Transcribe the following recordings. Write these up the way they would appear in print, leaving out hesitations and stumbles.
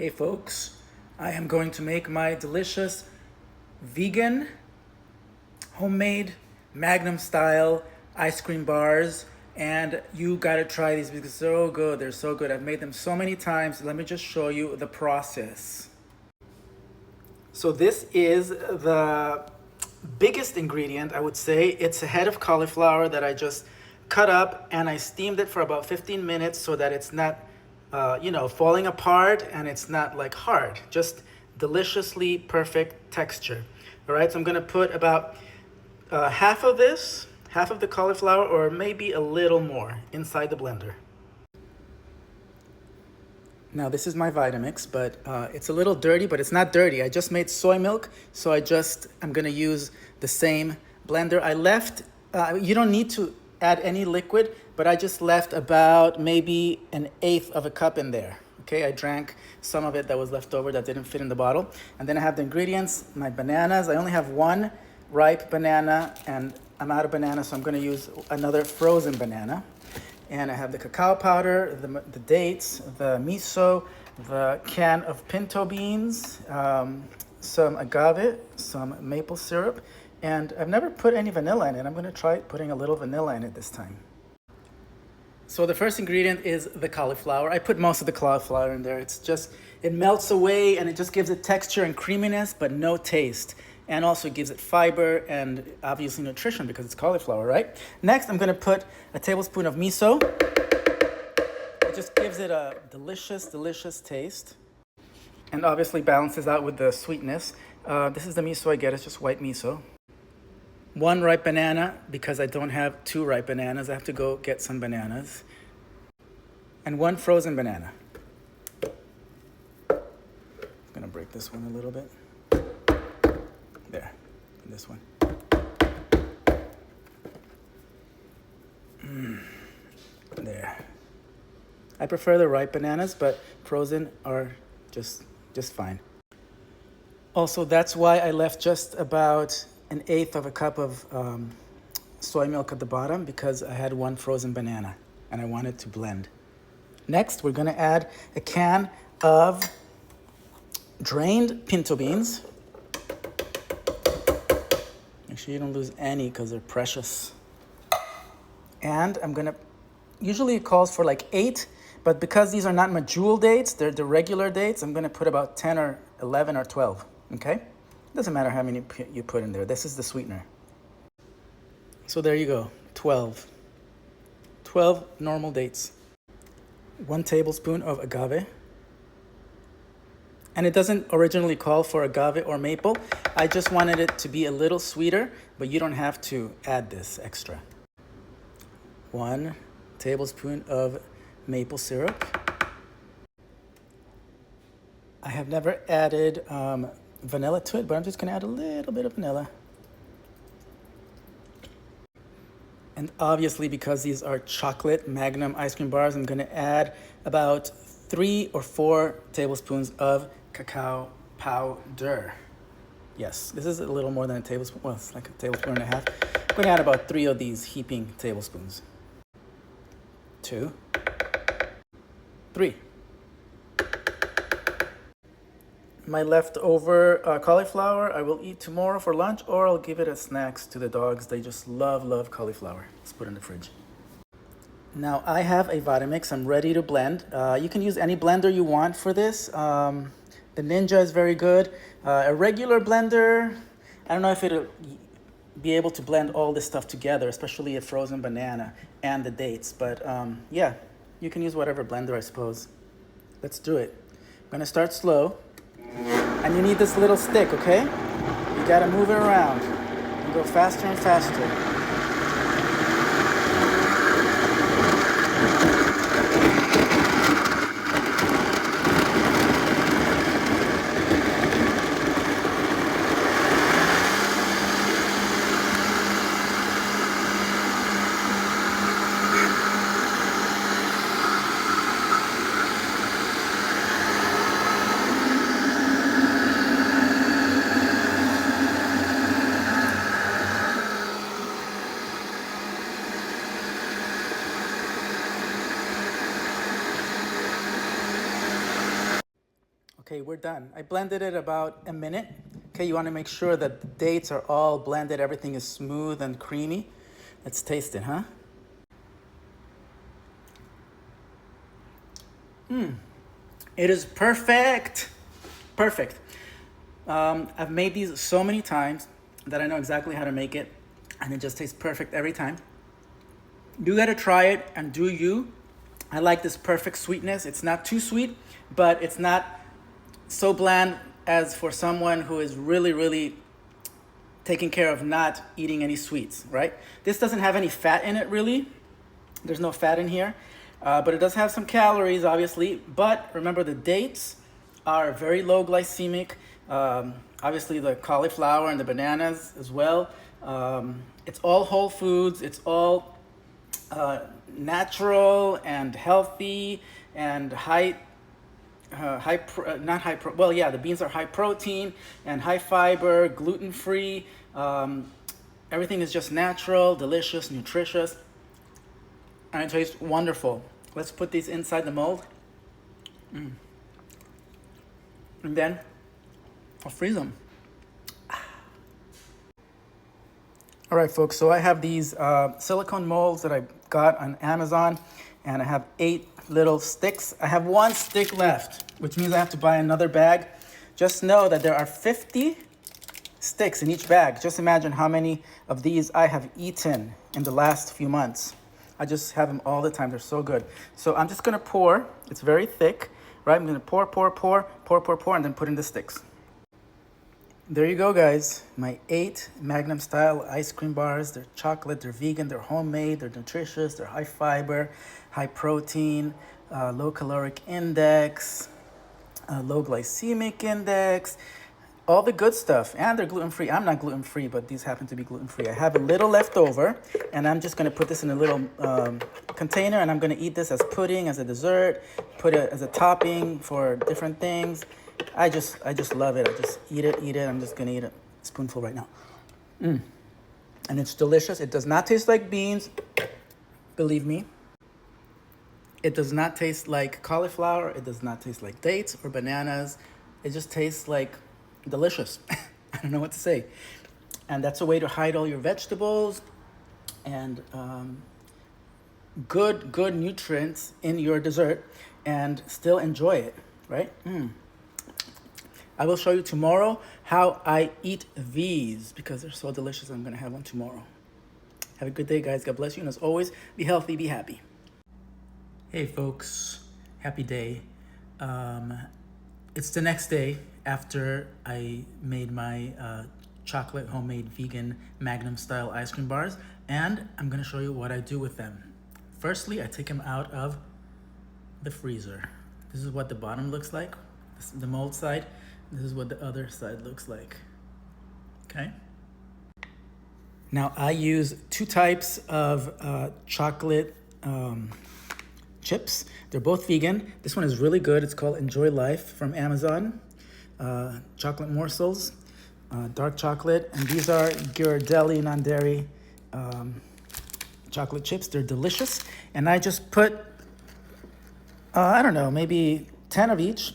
Hey folks, I am going to make my delicious vegan homemade Magnum-style ice cream bars, and you gotta try these because they're so good. They're so good. I've made them so many times. Let me just show you the process. So this is the biggest ingredient, I would say. It's a head of cauliflower that I just cut up and I steamed it for about 15 minutes so that it's not falling apart and it's not like hard, just deliciously perfect texture. All right, so I'm gonna put about half of the cauliflower, or maybe a little more, inside the blender. Now this is my Vitamix, but it's a little dirty, but it's not dirty. I just made soy milk, so I'm gonna use the same blender. I left, you don't need to add any liquid, but I just left about maybe 1/8 of a cup in there. Okay, I drank some of it that was left over that didn't fit in the bottle. And then I have the ingredients, my bananas. I only have one ripe banana and I'm out of banana, so I'm gonna use another frozen banana. And I have the cacao powder, the dates, the miso, the can of pinto beans, some agave, some maple syrup, and I've never put any vanilla in it. I'm gonna try putting a little vanilla in it this time. So the first ingredient is the cauliflower. I put most of the cauliflower in there. It melts away and it just gives it texture and creaminess, but no taste. And also gives it fiber and obviously nutrition because it's cauliflower, right? Next, I'm gonna put a tablespoon of miso. It just gives it a delicious, delicious taste. And obviously balances out with the sweetness. This is the miso I get, it's just white miso. One ripe banana, because I don't have 2 ripe bananas. I have to go get some bananas. And 1 frozen banana. I'm gonna break this one a little bit. There, and this one. There. I prefer the ripe bananas, but frozen are just fine. Also, that's why I left just about 1/8 of a cup of soy milk at the bottom, because I had 1 frozen banana and I wanted to blend. Next, we're gonna add a can of drained pinto beans. Make sure you don't lose any because they're precious. And usually it calls for like 8, but because these are not medjool dates, they're the regular dates, I'm gonna put about 10 or 11 or 12, okay? Doesn't matter how many you put in there. This is the sweetener. So there you go, 12. 12 normal dates. 1 tablespoon of agave. And it doesn't originally call for agave or maple. I just wanted it to be a little sweeter, but you don't have to add this extra. 1 tablespoon of maple syrup. I have never added vanilla to it, but I'm just gonna add a little bit of vanilla. And obviously, because these are chocolate Magnum ice cream bars, I'm gonna add about 3 or 4 tablespoons of cacao powder. Yes, this is a little more than a tablespoon. Well, it's like a tablespoon and a half. I'm gonna add about 3 of these heaping tablespoons. 2, 3. My leftover cauliflower I will eat tomorrow for lunch, or I'll give it as snacks to the dogs. They just love cauliflower. Let's put it in the fridge. Now I have a Vitamix. I'm ready to blend. You can use any blender you want for this. The Ninja is very good. A regular blender, I don't know if it'll be able to blend all this stuff together, especially a frozen banana and the dates. But yeah, you can use whatever blender, I suppose. Let's do it. I'm gonna start slow. And you need this little stick, okay? You gotta move it around and go faster and faster. Okay, we're done. I blended it about a minute. Okay, you want to make sure that the dates are all blended, everything is smooth and creamy. Let's taste it, huh? It is perfect. Perfect. I've made these so many times that I know exactly how to make it, and it just tastes perfect every time. You gotta try it and do you. I like this perfect sweetness. It's not too sweet, but it's not so bland as for someone who is really, really taking care of not eating any sweets, right? This doesn't have any fat in it, really. There's no fat in here, but it does have some calories, obviously. But remember, the dates are very low glycemic. Obviously, the cauliflower and the bananas as well. It's all whole foods. It's all natural and healthy and the beans are high protein and high fiber, gluten free. Everything is just natural, delicious, nutritious, and it tastes wonderful. Let's put these inside the mold, and then I'll freeze them. All right, folks, so I have these silicone molds that I got on Amazon, and I have 8 little sticks. I have 1 stick left, which means I have to buy another bag. Just know that there are 50 sticks in each bag. Just imagine how many of these I have eaten in the last few months. I just have them all the time. They're so good. So I'm just gonna pour. It's very thick, right? I'm gonna pour, and then put in the sticks. There you go, guys. My 8 Magnum-style ice cream bars. They're chocolate, they're vegan, they're homemade, they're nutritious, they're high fiber, high protein, low caloric index, low glycemic index, all the good stuff. And they're gluten-free. I'm not gluten-free, but these happen to be gluten-free. I have a little left over, and I'm just gonna put this in a little container, and I'm gonna eat this as pudding, as a dessert, put it as a topping for different things. I just love it. I just eat it. I'm just gonna eat a spoonful right now. And it's delicious. It does not taste like beans, believe me. It does not taste like cauliflower. It does not taste like dates or bananas. It just tastes like delicious. I don't know what to say. And that's a way to hide all your vegetables and good nutrients in your dessert and still enjoy it, right? I will show you tomorrow how I eat these because they're so delicious. I'm gonna have one tomorrow. Have a good day, guys. God bless you. And as always, be healthy, be happy. Hey, folks. Happy day. It's the next day after I made my chocolate homemade vegan Magnum-style ice cream bars, and I'm gonna show you what I do with them. Firstly, I take them out of the freezer. This is what the bottom looks like, the mold side. This is what the other side looks like, okay? Now I use 2 types of chocolate chips. They're both vegan. This one is really good. It's called Enjoy Life from Amazon. Chocolate morsels, dark chocolate. And these are Ghirardelli non-dairy chocolate chips. They're delicious. And I just put, I don't know, maybe 10 of each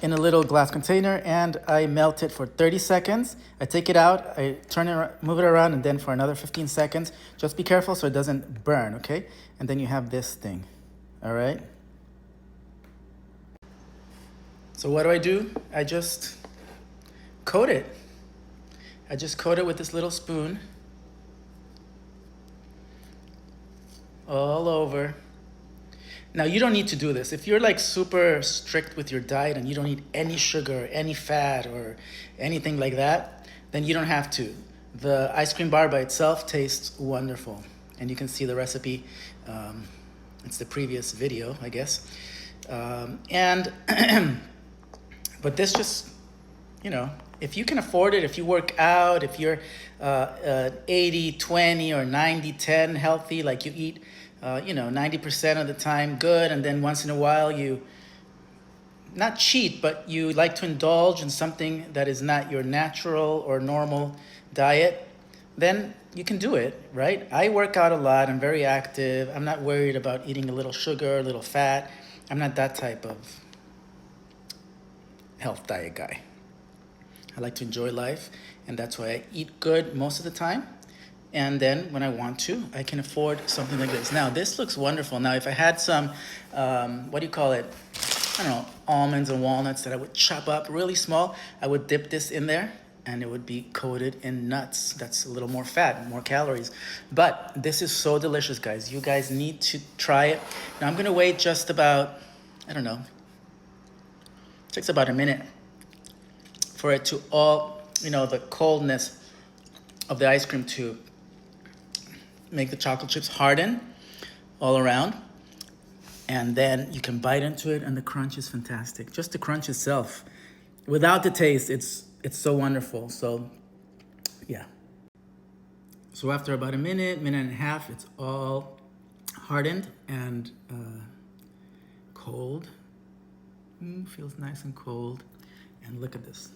in a little glass container, and I melt it for 30 seconds. I take it out, I turn it, move it around, and then for another 15 seconds. Just be careful so it doesn't burn, okay? And then you have this thing, all right? So what do? I just coat it. I just coat it with this little spoon all over. Now, you don't need to do this. If you're like super strict with your diet and you don't eat any sugar, any fat, or anything like that, then you don't have to. The ice cream bar by itself tastes wonderful. And you can see the recipe. It's the previous video, I guess. But this just, you know, if you can afford it, if you work out, if you're 80-20 or 90-10 healthy, like you eat 90% of the time good, and then once in a while you not cheat, but you like to indulge in something that is not your natural or normal diet, then you can do it, right? I work out a lot. I'm very active. I'm not worried about eating a little sugar, a little fat. I'm not that type of health diet guy. I like to enjoy life, and that's why I eat good most of the time. And then when I want to, I can afford something like this. Now, this looks wonderful. Now, if I had some, what do you call it? I don't know, almonds and walnuts that I would chop up really small, I would dip this in there and it would be coated in nuts. That's a little more fat, more calories. But this is so delicious, guys. You guys need to try it. Now, I'm gonna wait just about, I don't know, it takes about a minute for it to all, the coldness of the ice cream to make the chocolate chips harden all around. And then you can bite into it and the crunch is fantastic. Just the crunch itself. Without the taste, it's so wonderful. So yeah. So after about a minute and a half, it's all hardened and cold. Feels nice and cold. And look at this.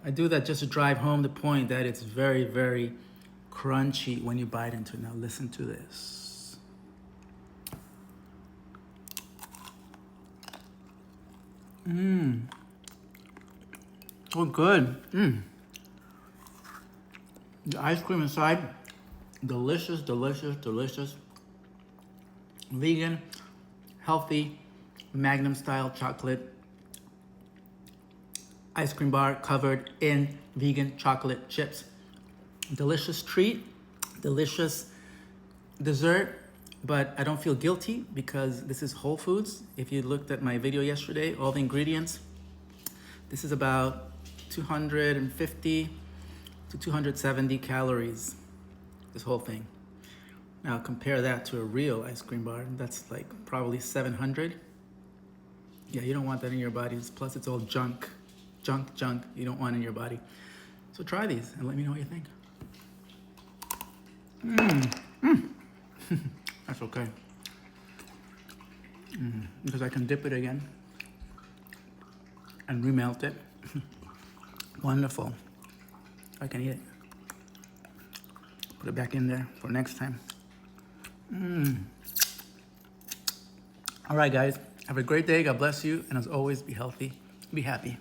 I do that just to drive home the point that it's very, very crunchy when you bite into it. Now listen to this. So good. The ice cream inside, delicious, delicious, delicious. Vegan, healthy, Magnum-style chocolate ice cream bar covered in vegan chocolate chips. Delicious treat, delicious dessert, but I don't feel guilty because this is whole foods. If you looked at my video yesterday, all the ingredients, this is about 250 to 270 calories, this whole thing. Now compare that to a real ice cream bar, that's like probably 700. Yeah, you don't want that in your body. Plus it's all junk you don't want in your body. So try these and let me know what you think. That's okay. Because I can dip it again and remelt it. Wonderful. I can eat it. Put it back in there for next time. All right, guys. Have a great day. God bless you. And as always, be healthy. Be happy.